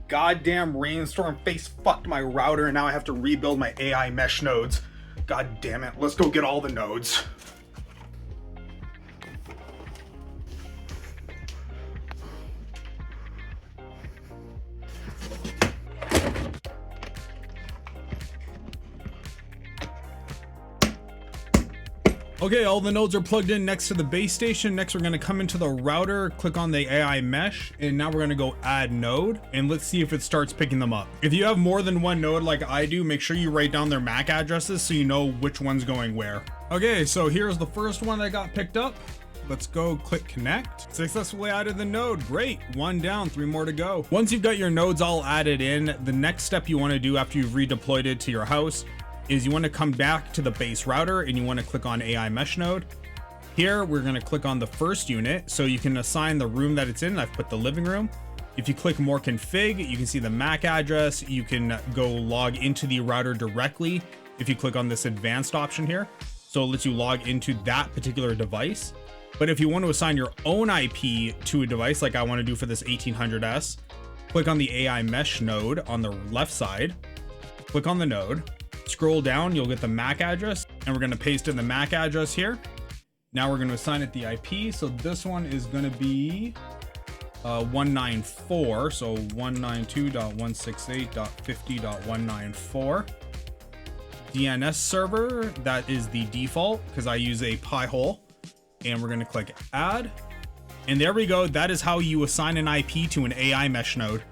goddamn rainstorm face fucked my router and now I have to rebuild my AI mesh nodes. God damn it. Let's go get all the nodes. Okay, all the nodes are plugged in next to the base station. Next, we're gonna come into the router, click on the AI mesh, and now we're gonna go add node, and let's see if it starts picking them up. If you have more than one node like I do, make sure you write down their MAC addresses so you know which one's going where. Okay, so here's the first one that got picked up. Let's go click connect. Successfully added the node. Great, one down, 3 more to go. Once you've got your nodes all added in, the next step you wanna do after you've redeployed it to your house is you want to come back to the base router and you want to click on AI mesh node. Here we're going to click on the first unit so you can assign the room that it's in. I've put the living room. If you click more config, you can see the MAC address. You can go log into the router directly if you click on this advanced option here. So it lets you log into that particular device. But if you want to assign your own IP to a device like I want to do for this 1800S, click on the AI mesh node on the left side, click on the node. Scroll down, you'll get the MAC address, and we're going to paste in the MAC address here. Now we're going to assign it the IP. So this one is going to be 194. So 192.168.50.194. DNS server, that is the default because I use a Pi hole. And we're going to click add. And there we go. That is how you assign an IP to an AI mesh node.